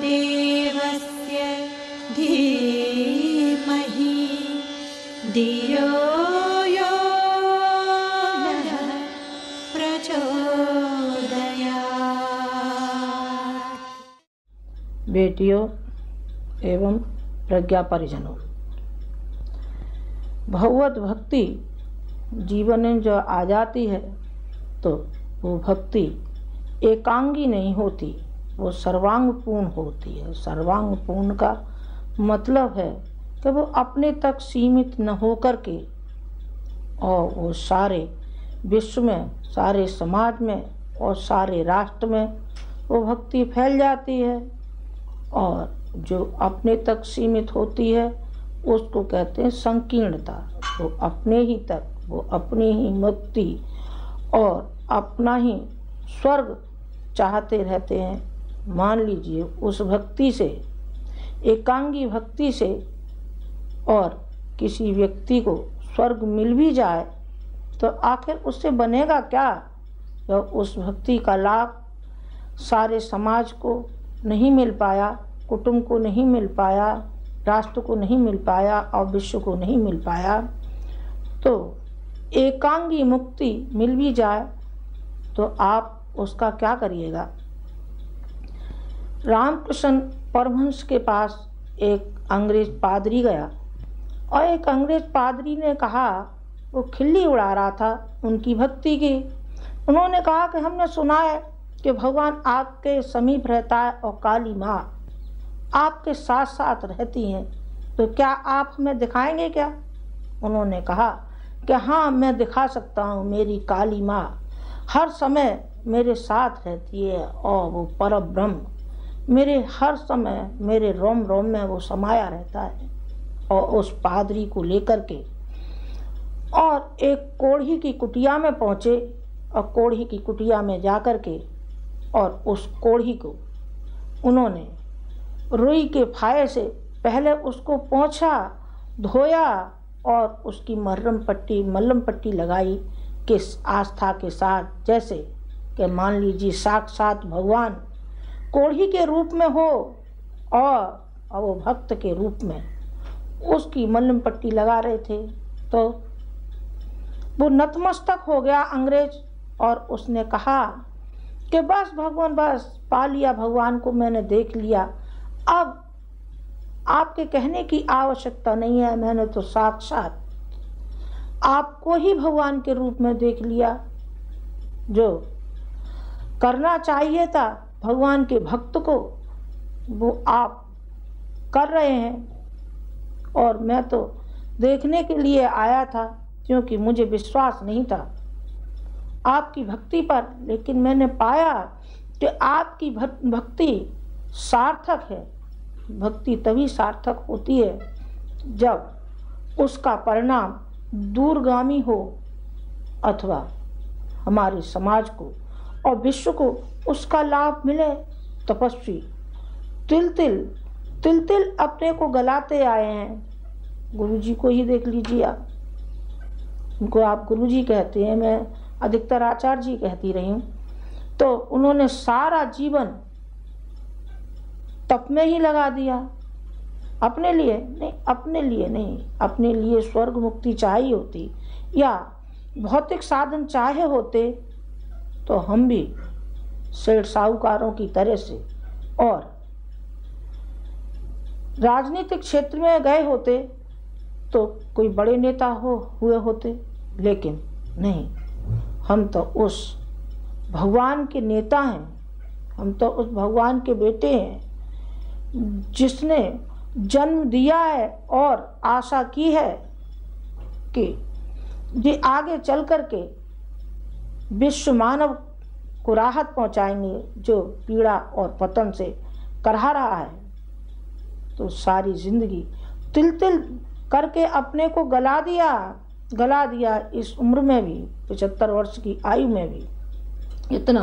देवस्य धीमहि धियो यो नः प्रचोदयात्। बेटियों एवं प्रज्ञा परिजनों, भगवत भक्ति जीवन में जो आ जाती है तो वो भक्ति एकांगी नहीं होती, वो सर्वांग पूर्ण होती है। सर्वांग पूर्ण का मतलब है कि वो अपने तक सीमित न होकर के और वो सारे विश्व में, सारे समाज में और सारे राष्ट्र में वो भक्ति फैल जाती है। और जो अपने तक सीमित होती है उसको कहते हैं संकीर्णता। वो अपने ही तक, वो अपनी ही मुक्ति और अपना ही स्वर्ग चाहते रहते हैं। मान लीजिए उस भक्ति से, एकांगी भक्ति से और किसी व्यक्ति को स्वर्ग मिल भी जाए तो आखिर उससे बनेगा क्या? जब उस भक्ति का लाभ सारे समाज को नहीं मिल पाया, कुटुंब को नहीं मिल पाया, राष्ट्र को नहीं मिल पाया और विश्व को नहीं मिल पाया, तो एकांगी मुक्ति मिल भी जाए तो आप उसका क्या करिएगा? रामकृष्ण परमहंस के पास एक अंग्रेज पादरी गया और एक अंग्रेज पादरी ने कहा, वो खिल्ली उड़ा रहा था उनकी भक्ति की। उन्होंने कहा कि हमने सुना है कि भगवान आपके समीप रहता है और काली माँ आपके साथ साथ रहती हैं, तो क्या आप हमें दिखाएंगे क्या? उन्होंने कहा कि हाँ, मैं दिखा सकता हूँ। मेरी काली माँ हर समय मेरे साथ रहती है और वो परम ब्रह्म मेरे हर समय, मेरे रोम रोम में वो समाया रहता है। और उस पादरी को लेकर के और एक कोढ़ी की कुटिया में पहुँचे और कोढ़ी की कुटिया में जाकर के और उस कोढ़ी को उन्होंने रुई के फाये से पहले उसको पोंछा, धोया और उसकी मलम पट्टी लगाई किस आस्था के साथ, जैसे कि मान लीजिए साक्षात भगवान कोढ़ी के रूप में हो और वो भक्त के रूप में उसकी मलम पट्टी लगा रहे थे। तो वो नतमस्तक हो गया अंग्रेज और उसने कहा कि बस भगवान, बस पा लिया भगवान को, मैंने देख लिया, अब आपके कहने की आवश्यकता नहीं है, मैंने तो साक्षात आपको ही भगवान के रूप में देख लिया। जो करना चाहिए था भगवान के भक्त को वो आप कर रहे हैं और मैं तो देखने के लिए आया था क्योंकि मुझे विश्वास नहीं था आपकी भक्ति पर, लेकिन मैंने पाया कि आपकी भक्ति सार्थक है। भक्ति तभी सार्थक होती है जब उसका परिणाम दूरगामी हो अथवा हमारे समाज को और विश्व को उसका लाभ मिले। तपस्वी तिल तिल अपने को गलाते आए हैं। गुरुजी को ही देख लीजिए आप, उनको आप गुरुजी कहते हैं, मैं अधिकतर आचार्य जी कहती रही हूँ। तो उन्होंने सारा जीवन तप में ही लगा दिया। अपने लिए नहीं, अपने लिए स्वर्ग मुक्ति चाहिए होती या भौतिक साधन चाहे होते तो हम भी सेठ साहूकारों की तरह से और राजनीतिक क्षेत्र में गए होते तो कोई बड़े नेता हुए होते, लेकिन नहीं, हम तो उस भगवान के नेता हैं, हम तो उस भगवान के बेटे हैं जिसने जन्म दिया है और आशा की है कि ये आगे चल कर के विश्व मानव को राहत पहुंचाएंगे जो पीड़ा और पतन से करहा रहा है। तो सारी जिंदगी तिल तिल करके अपने को गला दिया इस उम्र में भी, 75 वर्ष की आयु में भी इतना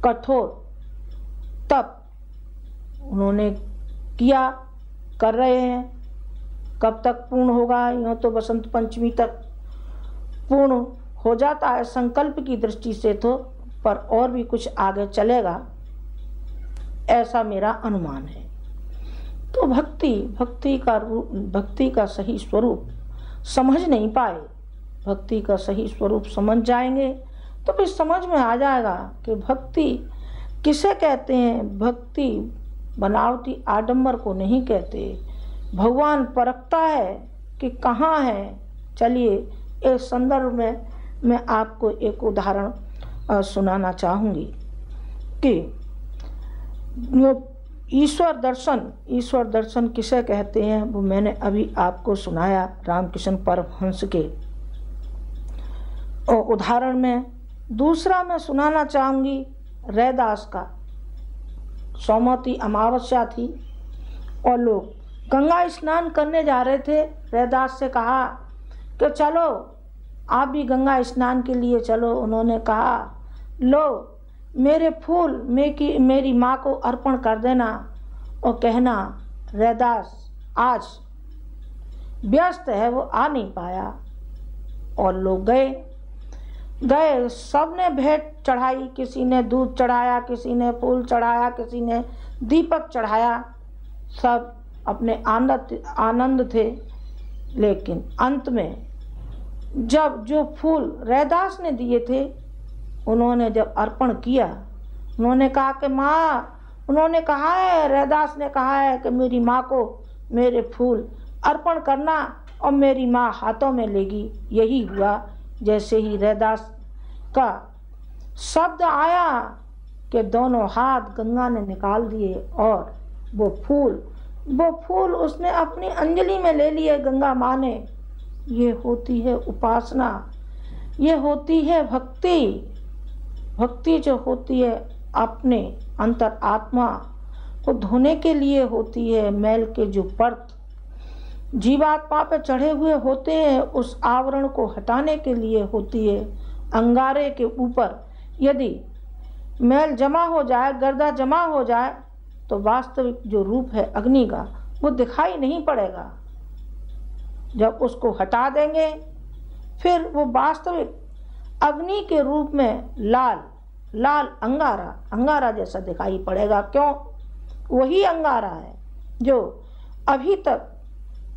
कठोर तप उन्होंने किया, कर रहे हैं। कब तक पूर्ण होगा? यूँ तो बसंत पंचमी तक पूर्ण हो जाता है संकल्प की दृष्टि से तो, पर और भी कुछ आगे चलेगा। ऐसा मेरा अनुमान है। तो भक्ति का सही स्वरूप समझ नहीं पाए। भक्ति का सही स्वरूप समझ जाएंगे तो फिर समझ में आ जाएगा कि भक्ति किसे कहते हैं। भक्ति बनावटी आडंबर को नहीं कहते। भगवान परखता है कि कहाँ है। चलिए इस संदर्भ में मैं आपको एक उदाहरण सुनाना चाहूँगी कि ईश्वर दर्शन किसे कहते हैं वो मैंने अभी आपको सुनाया रामकृष्ण परमहंस के उदाहरण में। दूसरा मैं सुनाना चाहूँगी रैदास का। सोमवती अमावस्या थी और लोग गंगा स्नान करने जा रहे थे। रैदास से कहा कि चलो आप भी गंगा स्नान के लिए चलो। उन्होंने कहा लो मेरे फूल मेरी माँ को अर्पण कर देना और कहना रैदास आज व्यस्त है वो आ नहीं पाया। और लोग गए सब ने भेंट चढ़ाई। किसी ने दूध चढ़ाया, किसी ने फूल चढ़ाया, किसी ने दीपक चढ़ाया। सब अपने आनंद थे। लेकिन अंत में जब जो फूल रैदास ने दिए थे उन्होंने जब अर्पण किया, उन्होंने कहा कि माँ, उन्होंने कहा है, रैदास ने कहा है कि मेरी माँ को मेरे फूल अर्पण करना और मेरी माँ हाथों में लेगी। यही हुआ। जैसे ही रैदास का शब्द आया कि दोनों हाथ गंगा ने निकाल दिए और वो फूल उसने अपनी अंजलि में ले लिए गंगा माँ ने। ये होती है उपासना, ये होती है भक्ति। भक्ति जो होती है अपने अंतर आत्मा को धोने के लिए होती है। मैल के जो पर्त जीवात्मा पे चढ़े हुए होते हैं उस आवरण को हटाने के लिए होती है। अंगारे के ऊपर यदि मैल जमा हो जाए, गर्दा जमा हो जाए तो वास्तविक जो रूप है अग्नि का वो दिखाई नहीं पड़ेगा। जब उसको हटा देंगे फिर वो वास्तविक अग्नि के रूप में लाल अंगारा जैसा दिखाई पड़ेगा। क्यों? वही अंगारा है जो अभी तक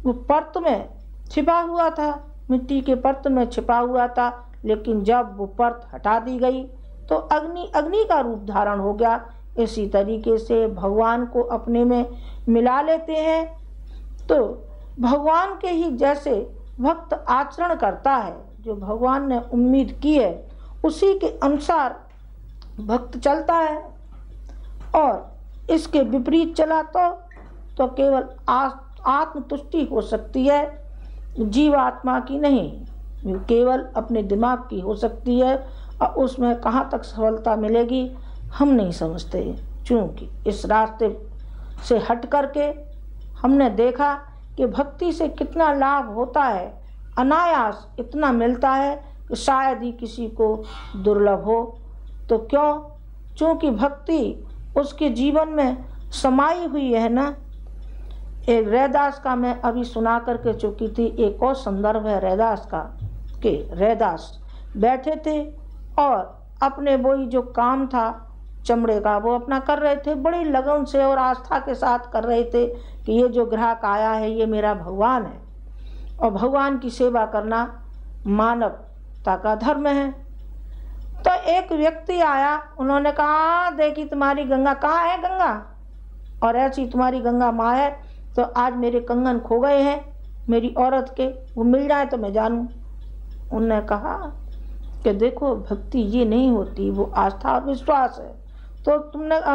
वो परत में छिपा हुआ था, मिट्टी के परत में छिपा हुआ था। लेकिन जब वो परत हटा दी गई तो अग्नि का रूप धारण हो गया। इसी तरीके से भगवान को अपने में मिला लेते हैं तो भगवान के ही जैसे भक्त आचरण करता है। जो भगवान ने उम्मीद की है उसी के अनुसार भक्त चलता है। और इसके विपरीत चला तो केवल आत्मतुष्टि हो सकती है, जीवात्मा की नहीं, केवल अपने दिमाग की हो सकती है। और उसमें कहाँ तक सफलता मिलेगी हम नहीं समझते। क्योंकि इस रास्ते से हट करके हमने देखा कि भक्ति से कितना लाभ होता है, अनायास इतना मिलता है कि शायद ही किसी को दुर्लभ हो। तो क्यों? क्योंकि भक्ति उसके जीवन में समाई हुई है ना। एक रैदास का मैं अभी सुना करके चुकी थी। एक और संदर्भ है रैदास का कि रैदास बैठे थे और अपने वही जो काम था चमड़े का वो अपना कर रहे थे। बड़ी लगन से और आस्था के साथ कर रहे थे कि ये जो ग्राहक आया है ये मेरा भगवान है और भगवान की सेवा करना मानवता का धर्म है। तो एक व्यक्ति आया, उन्होंने कहा देखी तुम्हारी गंगा कहाँ है गंगा, और ऐसी तुम्हारी गंगा माँ है तो आज मेरे कंगन खो गए हैं मेरी औरत के, वो मिल जाए तो मैं जानूं। उन्होंने कहा कि देखो भक्ति ये नहीं होती, वो आस्था और विश्वास है। तो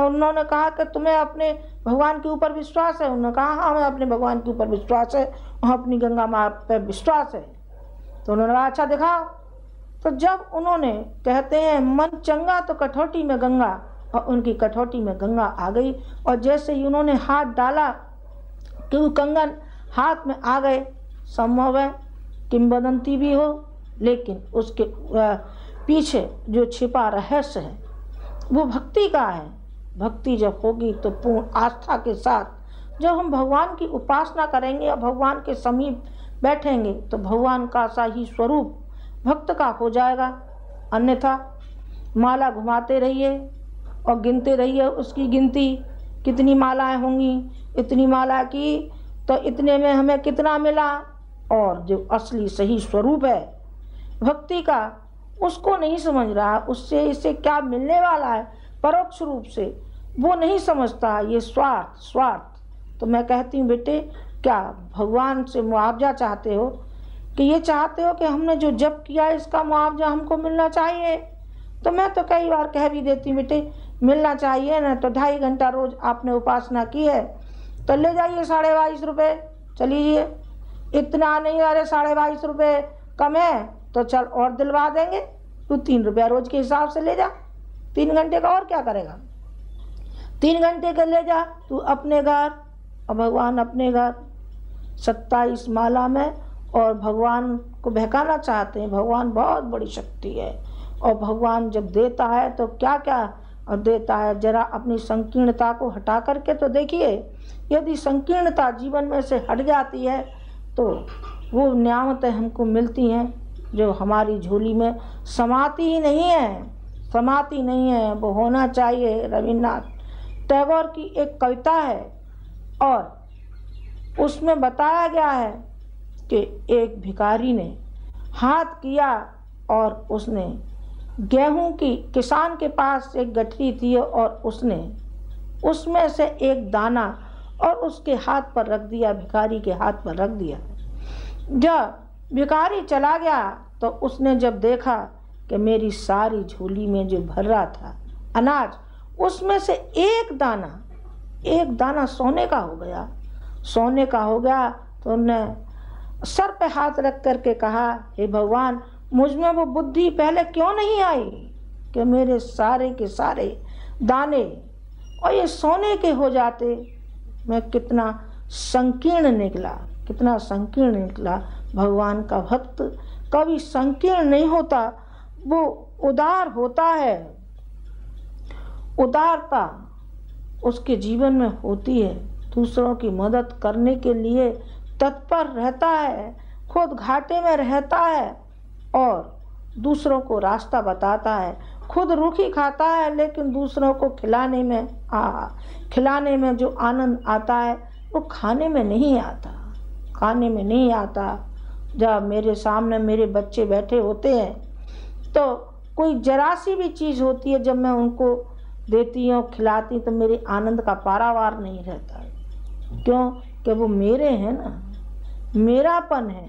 उन्होंने कहा कि तुम्हें अपने भगवान के ऊपर विश्वास है? उन्होंने कहा हाँ हमें अपने भगवान के ऊपर विश्वास है, वहाँ अपनी गंगा माँ पर विश्वास है। तो उन्होंने कहा अच्छा दिखाओ। तो जब उन्होंने कहते हैं मन चंगा तो कठौती में गंगा, और उनकी कठौती में गंगा आ गई। और जैसे ही उन्होंने हाथ डाला कि वो कंगन हाथ में आ गए। संभव है किंवदंती भी हो, लेकिन उसके पीछे जो छिपा रहस्य है वो भक्ति का है। भक्ति जब होगी तो पूर्ण आस्था के साथ जब हम भगवान की उपासना करेंगे और भगवान के समीप बैठेंगे तो भगवान का सा ही स्वरूप भक्त का हो जाएगा। अन्यथा माला घुमाते रहिए और गिनते रहिए उसकी गिनती, कितनी मालाएं होंगी, इतनी माला की तो इतने में हमें कितना मिला, और जो असली सही स्वरूप है भक्ति का उसको नहीं समझ रहा, उससे इसे क्या मिलने वाला है परोक्ष रूप से वो नहीं समझता, ये स्वार्थ स्वार्थ। तो मैं कहती हूँ बेटे, क्या भगवान से मुआवजा चाहते हो कि ये चाहते हो कि हमने जो जप किया इसका मुआवजा हमको मिलना चाहिए? तो मैं तो कई बार कह भी देती हूँ बेटे, मिलना चाहिए ना तो 2.5 घंटा रोज आपने उपासना की है तो ले जाइए 22.5 रुपये, चलिए। इतना नहीं, अरे 22.5 रुपये कम है तो चल और दिलवा देंगे, तू 3 रुपया रोज के हिसाब से ले जा, 3 घंटे का और क्या करेगा, 3 घंटे का ले जा तू अपने घर और भगवान अपने घर। 27 माला में और भगवान को बहकाना चाहते हैं। भगवान बहुत बड़ी शक्ति है और भगवान जब देता है तो क्या क्या देता है। जरा अपनी संकीर्णता को हटा करके तो देखिए, यदि संकीर्णता जीवन में से हट जाती है तो वो नियामतें हमको मिलती हैं जो हमारी झोली में समाती ही नहीं है, समाती नहीं है। वो होना चाहिए। रविन्द्रनाथ टैगोर की एक कविता है और उसमें बताया गया है कि एक भिखारी ने हाथ किया और उसने गेहूं की, किसान के पास एक गठरी थी और उसने उसमें से एक दाना और उसके हाथ पर रख दिया, भिखारी के हाथ पर रख दिया। जब भिखारी चला गया तो उसने जब देखा कि मेरी सारी झोली में जो भर रहा था अनाज, उसमें से एक दाना सोने का हो गया, सोने का हो गया। तो उन्होंने सर पे हाथ रख करके कहा, हे भगवान, मुझ में वो बुद्धि पहले क्यों नहीं आई कि मेरे सारे के सारे दाने और ये सोने के हो जाते। मैं कितना संकीर्ण निकला, कितना संकीर्ण निकला। भगवान का भक्त कभी संकीर्ण नहीं होता, वो उदार होता है। उदारता उसके जीवन में होती है, दूसरों की मदद करने के लिए तत्पर रहता है, खुद घाटे में रहता है और दूसरों को रास्ता बताता है। खुद रूखी खाता है लेकिन दूसरों को खिलाने में जो आनंद आता है वो खाने में नहीं आता, खाने में नहीं आता। जब मेरे सामने मेरे बच्चे बैठे होते हैं तो कोई जरा सी भी चीज़ होती है, जब मैं उनको देती हूँ खिलाती तो मेरे आनंद का पारावार नहीं रहता है। क्यों? कि वो मेरे हैं ना, मेरापन है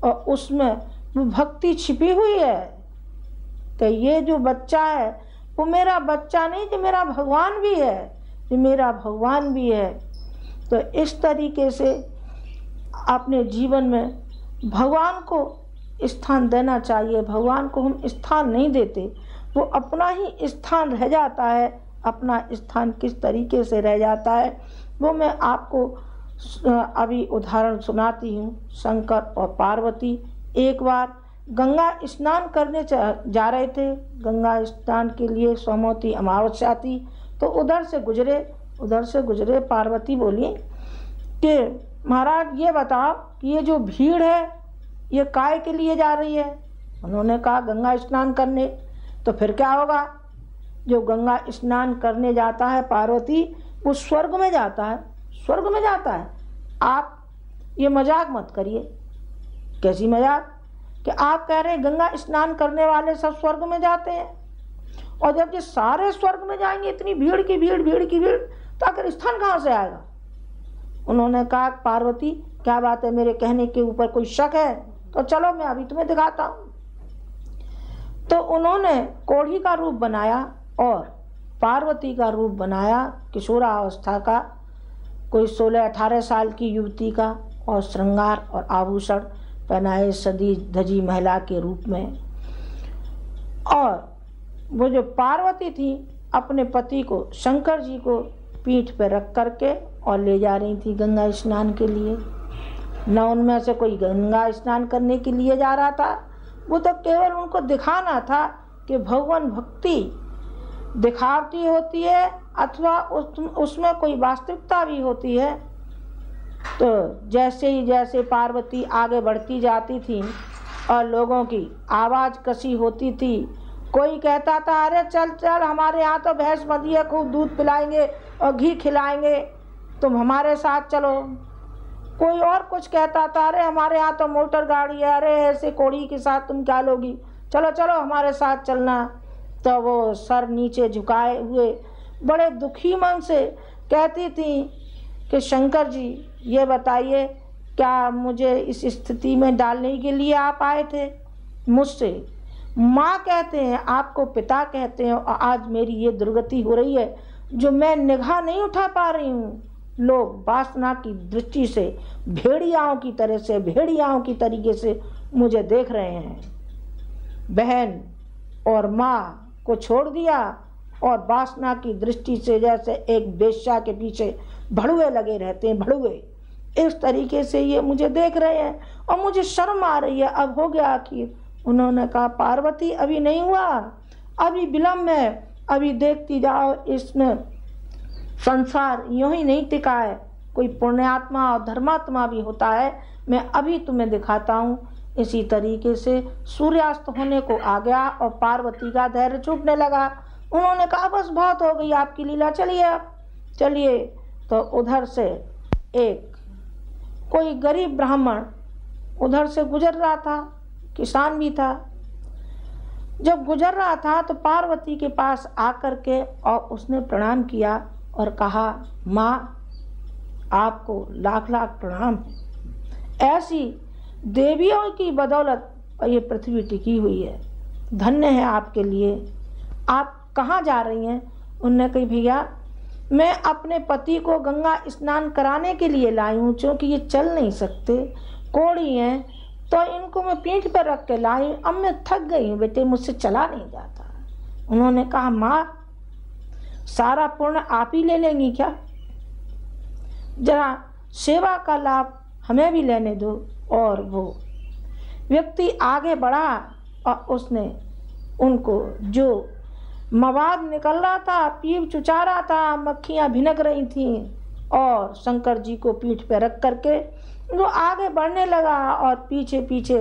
और उसमें वो भक्ति छिपी हुई है कि ये जो बच्चा है वो मेरा बच्चा नहीं, जो मेरा भगवान भी है, जो मेरा भगवान भी है। तो इस तरीके से अपने जीवन में भगवान को स्थान देना चाहिए। भगवान को हम स्थान नहीं देते, वो अपना ही स्थान रह जाता है। अपना स्थान किस तरीके से रह जाता है वो मैं आपको अभी उदाहरण सुनाती हूँ। शंकर और पार्वती एक बार गंगा स्नान करने जा रहे थे। गंगा स्नान के लिए सोमवती अमावस्या थी तो उधर से गुजरे। पार्वती बोली कि महाराज ये बताओ कि ये जो भीड़ है ये काय के लिए जा रही है? उन्होंने कहा गंगा स्नान करने। तो फिर क्या होगा? जो गंगा स्नान करने जाता है पार्वती, वो स्वर्ग में जाता है, स्वर्ग में जाता है। आप ये मजाक मत करिए। कैसी मजाक? कि आप कह रहे हैं गंगा स्नान करने वाले सब स्वर्ग में जाते हैं, और जब ये सारे स्वर्ग में जाएंगे, इतनी भीड़ की भीड़ तो आखिर स्थान कहाँ से आएगा? उन्होंने कहा पार्वती क्या बात है, मेरे कहने के ऊपर कोई शक है? तो चलो मैं अभी तुम्हें दिखाता हूँ। तो उन्होंने कोढ़ी का रूप बनाया और पार्वती का रूप बनाया, किशोरावस्था का, कोई 16-18 साल की युवती का, और श्रृंगार और आभूषण पहनाए सदी धजी महिला के रूप में। और वो जो पार्वती थी अपने पति को, शंकर जी को पीठ पर रख करके और ले जा रही थी गंगा स्नान के लिए। न उनमें से कोई गंगा स्नान करने के लिए जा रहा था, वो तो केवल उनको दिखाना था कि भगवान भक्ति दिखावटी होती है अथवा उसमें कोई वास्तविकता भी होती है। तो जैसे पार्वती आगे बढ़ती जाती थी और लोगों की आवाज़ कसी होती थी, कोई कहता था अरे चल चल हमारे यहाँ तो भैंस बंधी है, खूब दूध पिलाएंगे और घी खिलाएंगे, तुम हमारे साथ चलो। कोई और कुछ कहता था, अरे हमारे यहाँ तो मोटर गाड़ी है, अरे ऐसे कोड़ी के साथ तुम क्या लोगी, चलो चलो हमारे साथ चलना। तो वो सर नीचे झुकाए हुए बड़े दुखी मन से कहती थी कि शंकर जी ये बताइए, क्या मुझे इस स्थिति में डालने के लिए आप आए थे? मुझसे माँ कहते हैं, आपको पिता कहते हैं, और आज मेरी ये दुर्गति हो रही है जो मैं निगाह नहीं उठा पा रही हूँ। लोग वासना की दृष्टि से भेड़ियाओं की तरह से, भेड़ियाओं की तरीके से मुझे देख रहे हैं। बहन और माँ को छोड़ दिया और वासना की दृष्टि से जैसे एक वेश्या के पीछे भड़ुए लगे रहते हैं, भड़ुए, इस तरीके से ये मुझे देख रहे हैं और मुझे शर्म आ रही है। अब हो गया आखिर। उन्होंने कहा, पार्वती अभी नहीं हुआ, अभी विलम्ब है, अभी देखती जाओ, इसमें संसार यूं ही नहीं टिका है, कोई पुण्यात्मा और धर्मात्मा भी होता है, मैं अभी तुम्हें दिखाता हूँ। इसी तरीके से सूर्यास्त होने को आ गया और पार्वती का धैर्य छूटने लगा। उन्होंने कहा, बस बहुत हो गई आपकी लीला, चलिए अब चलिए। तो उधर से एक कोई गरीब ब्राह्मण उधर से गुजर रहा था, किसान भी था। जब गुजर रहा था तो पार्वती के पास आकर के और उसने प्रणाम किया और कहा, माँ आपको लाख लाख प्रणाम है, ऐसी देवियों की बदौलत ये पृथ्वी टिकी हुई है, धन्य है आपके लिए। आप कहाँ जा रही हैं? उन्होंने कही, भैया मैं अपने पति को गंगा स्नान कराने के लिए लाई हूँ, क्योंकि ये चल नहीं सकते, कोढ़ी हैं, तो इनको मैं पीठ पर रख के लाई, अब मैं थक गई हूँ बेटे, मुझसे चला नहीं जाता। उन्होंने कहा, माँ सारा पुण्य आप ही ले लेंगी क्या? जरा सेवा का लाभ हमें भी लेने दो। और वो व्यक्ति आगे बढ़ा और उसने उनको जो मवाद निकल रहा था, पीप चुचा रहा था, मक्खियाँ भिनक रही थीं, और शंकर जी को पीठ पर रख करके वो आगे बढ़ने लगा और पीछे पीछे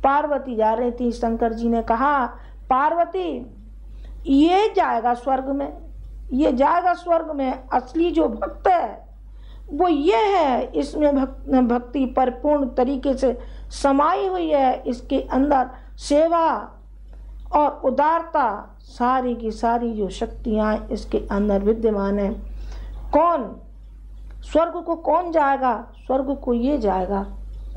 पार्वती जा रही थी। शंकर जी ने कहा, पार्वती ये जाएगा स्वर्ग में, ये जाएगा स्वर्ग में, असली जो भक्त है वो ये है, इसमें भक्ति परिपूर्ण तरीके से समाई हुई है, इसके अंदर सेवा और उदारता सारी की सारी जो शक्तियाँ इसके अंदर विद्यमान है। कौन स्वर्ग को कौन जाएगा? स्वर्ग को ये जाएगा।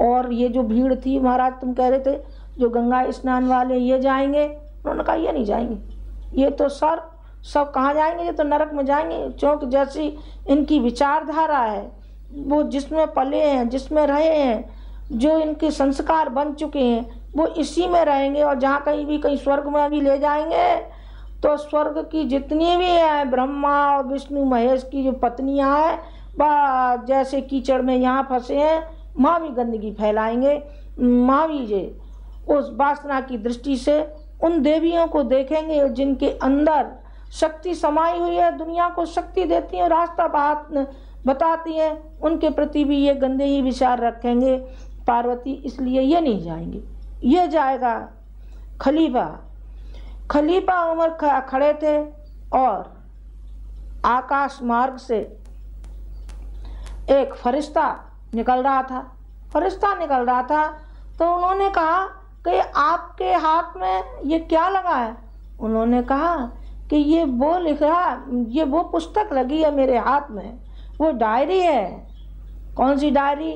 और ये जो भीड़ थी, महाराज तुम कह रहे थे जो गंगा स्नान वाले ये जाएंगे, उन्होंने कहा ये नहीं जाएंगे, ये तो सब कहाँ जाएंगे, ये तो नरक में जाएंगे, क्योंकि जैसी इनकी विचारधारा है, वो जिसमें पले हैं, जिसमें रहे हैं, जो इनके संस्कार बन चुके हैं, वो इसी में रहेंगे। और जहाँ कहीं स्वर्ग में भी ले जाएंगे तो स्वर्ग की जितनी भी है ब्रह्मा और विष्णु महेश की जो पत्नियाँ हैं, वह जैसे कीचड़ में यहाँ फंसे हैं, माँ भी गंदगी फैलाएंगे, माँ भी जे उस वासना की दृष्टि से उन देवियों को देखेंगे जिनके अंदर शक्ति समाई हुई है, दुनिया को शक्ति देती है, रास्ता बताती है, उनके प्रति भी ये गंदे ही विचार रखेंगे। पार्वती इसलिए ये नहीं जाएंगे, ये जाएगा खलीफा उमर खड़े थे और आकाश मार्ग से एक फरिश्ता निकल रहा था। तो उन्होंने कहा कि आपके हाथ में ये क्या लगा है? उन्होंने कहा कि ये वो लिख रहा, ये वो पुस्तक लगी है मेरे हाथ में, वो डायरी है। कौन सी डायरी?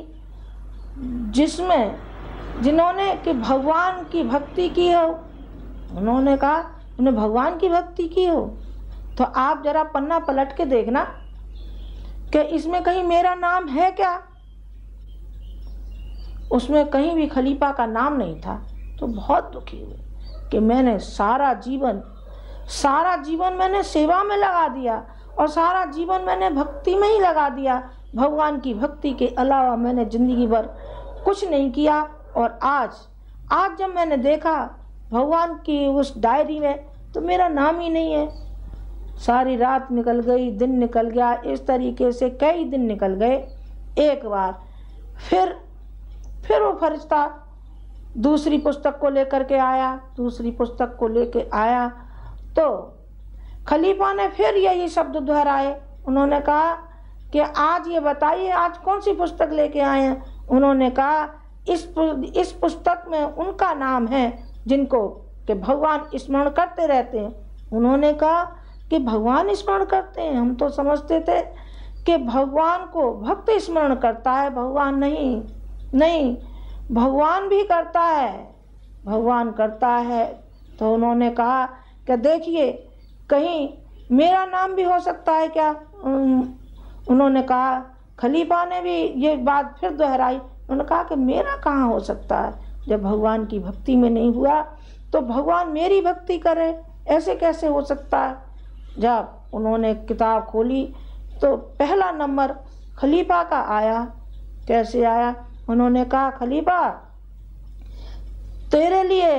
जिन्होंने कि भगवान की भक्ति की हो। उन्होंने कहा उन्हें भगवान की भक्ति की हो तो आप जरा पन्ना पलट के देखना कि इसमें कहीं मेरा नाम है क्या। उसमें कहीं भी खलीफा का नाम नहीं था। तो बहुत दुखी हुए कि मैंने सारा जीवन मैंने सेवा में लगा दिया और सारा जीवन मैंने भक्ति में ही लगा दिया, भगवान की भक्ति के अलावा मैंने जिंदगी भर कुछ नहीं किया। और आज जब मैंने देखा भगवान की उस डायरी में तो मेरा नाम ही नहीं है। सारी रात निकल गई, दिन निकल गया, इस तरीके से कई दिन निकल गए। एक बार फिर वो फरिश्ता दूसरी पुस्तक को लेकर के आया तो खलीफा ने फिर यही शब्द दोहराए उन्होंने कहा कि आज ये बताइए आज कौन सी पुस्तक लेके आए हैं। उन्होंने कहा इस पुस्तक में उनका नाम है जिनको कि भगवान स्मरण करते रहते हैं। उन्होंने कहा कि भगवान स्मरण करते हैं, हम तो समझते थे कि भगवान को भक्त स्मरण करता है, भगवान नहीं, भगवान भी करता है, भगवान करता है। तो उन्होंने कहा कि देखिए कहीं मेरा नाम भी हो सकता है क्या। उन्होंने कहा, खलीफा ने भी ये बात फिर दोहराई। उन्होंने कहा कि मेरा कहाँ हो सकता है, जब भगवान की भक्ति में नहीं हुआ तो भगवान मेरी भक्ति करे, ऐसे कैसे हो सकता है। जब उन्होंने किताब खोली तो पहला नंबर खलीफा का आया। कैसे आया। उन्होंने कहा, खलीफा तेरे लिए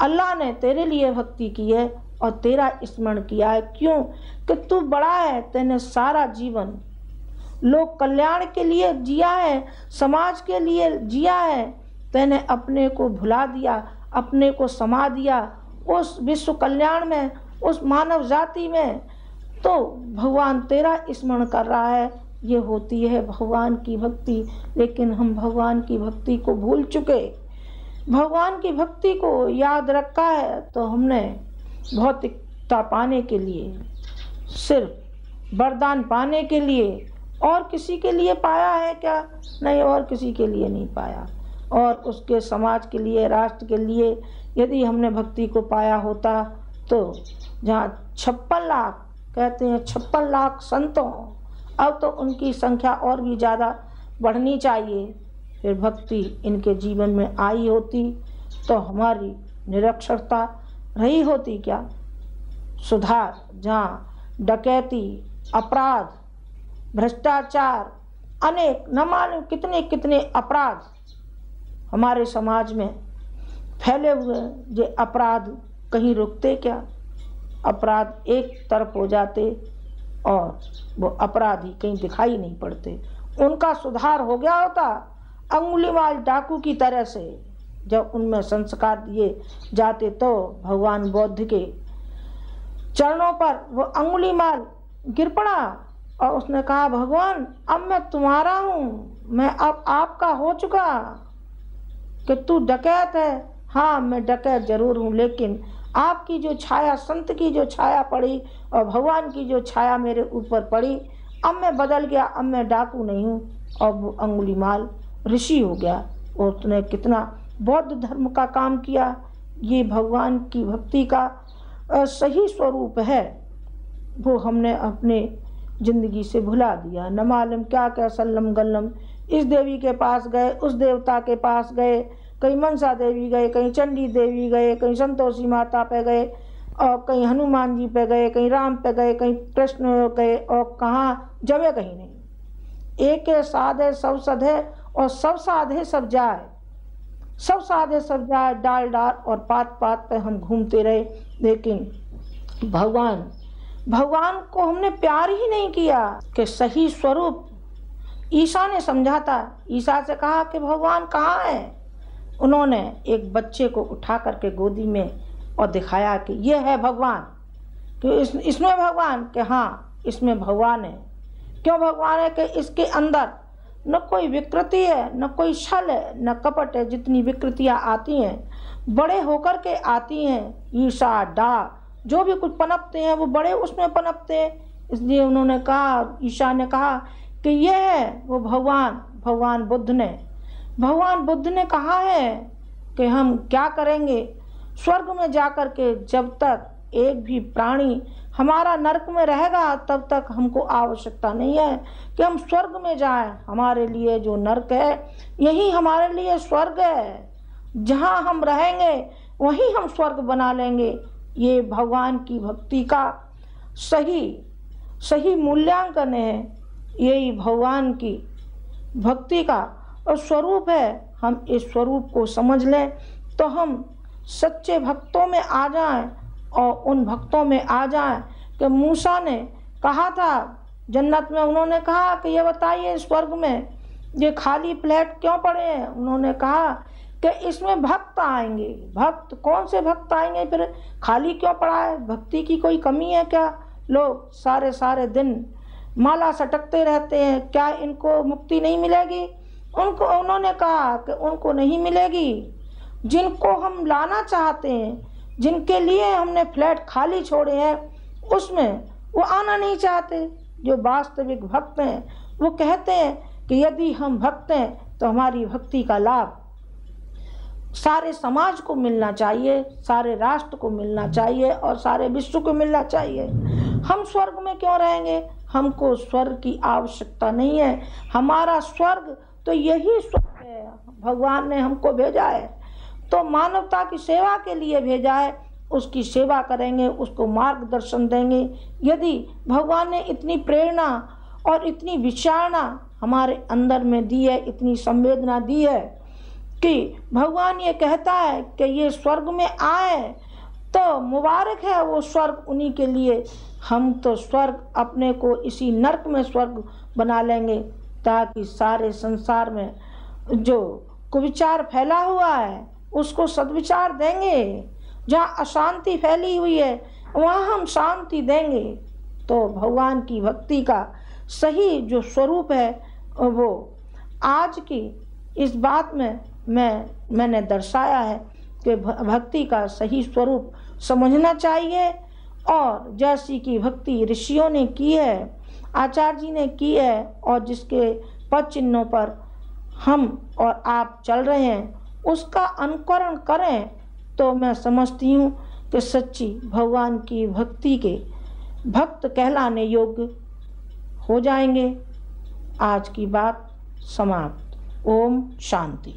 अल्लाह ने तेरे लिए भक्ति की है और तेरा स्मरण किया है। क्यों कि तू बड़ा है, तेने सारा जीवन लोक कल्याण के लिए जिया है, समाज के लिए जिया है। तेने अपने को भुला दिया, अपने को समा दिया उस विश्व कल्याण में, उस मानव जाति में। तो भगवान तेरा स्मरण कर रहा है, ये होती है भगवान की भक्ति। लेकिन हम भगवान की भक्ति को भूल चुके। भगवान की भक्ति को याद रखा है तो हमने भौतिकता पाने के लिए, सिर्फ वरदान पाने के लिए, और किसी के लिए पाया है क्या। नहीं, और किसी के लिए नहीं पाया। और उसके समाज के लिए, राष्ट्र के लिए यदि हमने भक्ति को पाया होता तो जहाँ 56 लाख कहते हैं, 56 लाख संतों, अब तो उनकी संख्या और भी ज़्यादा बढ़नी चाहिए। फिर भक्ति इनके जीवन में आई होती तो हमारी निरक्षरता रही होती क्या। सुधार, जहाँ डकैती, अपराध, भ्रष्टाचार, अनेक न मालूम कितने कितने अपराध हमारे समाज में फैले हुए हैं, ये अपराध कहीं रुकते क्या। अपराध एक तरफ हो जाते और वो अपराधी कहीं दिखाई नहीं पड़ते। उनका सुधार हो गया होता अंगुलीमाल डाकू की तरह से। जब उनमें संस्कार दिए जाते तो भगवान बुद्ध के चरणों पर वो अंगुलीमाल गिर पड़ा और उसने कहा, भगवान अब मैं तुम्हारा हूँ, मैं अब आपका हो चुका। कि तू डकैत है, हाँ मैं डकैत जरूर हूँ, लेकिन आपकी जो छाया, संत की जो छाया पड़ी और भगवान की जो छाया मेरे ऊपर पड़ी, अब मैं बदल गया, अब मैं डाकू नहीं हूँ। और वो अंगुलीमाल ऋषि हो गया और उसने कितना बौद्ध धर्म का काम किया। ये भगवान की भक्ति का सही स्वरूप है, वो हमने अपने जिंदगी से भुला दिया। न मालूम क्या क्या सल्लम गल्लम, इस देवी के पास गए, उस देवता के पास गए, कहीं मनसा देवी गए, कहीं चंडी देवी गए, कहीं संतोषी माता पे गए, और कहीं हनुमान जी पे गए, कहीं राम पे गए, कहीं कृष्ण गए, और कहाँ जमे कहीं नहीं। एक साधे सब सधे और सब साधे सब जाए, सब साधे सब जाए, डाल डाल और पात पात पे हम घूमते रहे। लेकिन भगवान को हमने प्यार ही नहीं किया। कि सही स्वरूप ईसा ने समझा था। ईसा से कहा कि भगवान कहाँ है। उन्होंने एक बच्चे को उठा करके गोदी में और दिखाया कि ये है भगवान। कि इसमें भगवान, कि हाँ इसमें भगवान है। क्यों भगवान है? कि इसके अंदर न कोई विकृति है, न कोई छल है, न कपट है। जितनी विकृतियाँ आती हैं बड़े होकर के आती हैं, ईर्षा, डाह, जो भी कुछ पनपते हैं वो बड़े उसमें पनपते हैं। इसलिए उन्होंने कहा, ईसा ने कहा कि ये है वो भगवान बुद्ध ने कहा है कि हम क्या करेंगे स्वर्ग में जाकर के। जब तक एक भी प्राणी हमारा नरक में रहेगा तब तक हमको आवश्यकता नहीं है कि हम स्वर्ग में जाएं। हमारे लिए जो नरक है यही हमारे लिए स्वर्ग है। जहाँ हम रहेंगे वहीं हम स्वर्ग बना लेंगे। ये भगवान की भक्ति का सही मूल्यांकन है। यही भगवान की भक्ति का और स्वरूप है। हम इस स्वरूप को समझ लें तो हम सच्चे भक्तों में आ जाएं और उन भक्तों में आ जाएं कि मूसा ने कहा था जन्नत में, उन्होंने कहा कि ये बताइए स्वर्ग में ये खाली प्लेट क्यों पड़े हैं। उन्होंने कहा कि इसमें भक्त आएंगे। भक्त कौन से भक्त आएंगे, फिर खाली क्यों पड़ा है? भक्ति की कोई कमी है क्या? लोग सारे सारे दिन माला सटकते रहते हैं, क्या इनको मुक्ति नहीं मिलेगी? उन्होंने कहा कि उनको नहीं मिलेगी। जिनको हम लाना चाहते हैं, जिनके लिए हमने फ्लैट खाली छोड़े हैं, उसमें वो आना नहीं चाहते। जो वास्तविक भक्त हैं वो कहते हैं कि यदि हम भक्त हैं तो हमारी भक्ति का लाभ सारे समाज को मिलना चाहिए, सारे राष्ट्र को मिलना चाहिए और सारे विश्व को मिलना चाहिए। हम स्वर्ग में क्यों रहेंगे? हमको स्वर्ग की आवश्यकता नहीं है। हमारा स्वर्ग तो यही स्वर्ग है। भगवान ने हमको भेजा है तो मानवता की सेवा के लिए भेजा है। उसकी सेवा करेंगे, उसको मार्गदर्शन देंगे। यदि भगवान ने इतनी प्रेरणा और इतनी विचारणा हमारे अंदर में दी है, इतनी संवेदना दी है कि भगवान ये कहता है कि ये स्वर्ग में आए, तो मुबारक है वो स्वर्ग उन्हीं के लिए। हम तो स्वर्ग अपने को इसी नरक में स्वर्ग बना लेंगे, ताकि सारे संसार में जो कुविचार फैला हुआ है उसको सद्विचार देंगे। जहाँ अशांति फैली हुई है वहाँ हम शांति देंगे। तो भगवान की भक्ति का सही जो स्वरूप है वो आज की इस बात में मैंने दर्शाया है कि भक्ति का सही स्वरूप समझना चाहिए। और जैसी कि भक्ति ऋषियों ने की है, आचार्य जी ने की है, और जिसके पद चिन्हों पर हम और आप चल रहे हैं, उसका अनुकरण करें तो मैं समझती हूँ कि सच्ची भगवान की भक्ति के भक्त कहलाने योग्य हो जाएंगे। आज की बात समाप्त। ओम शांति।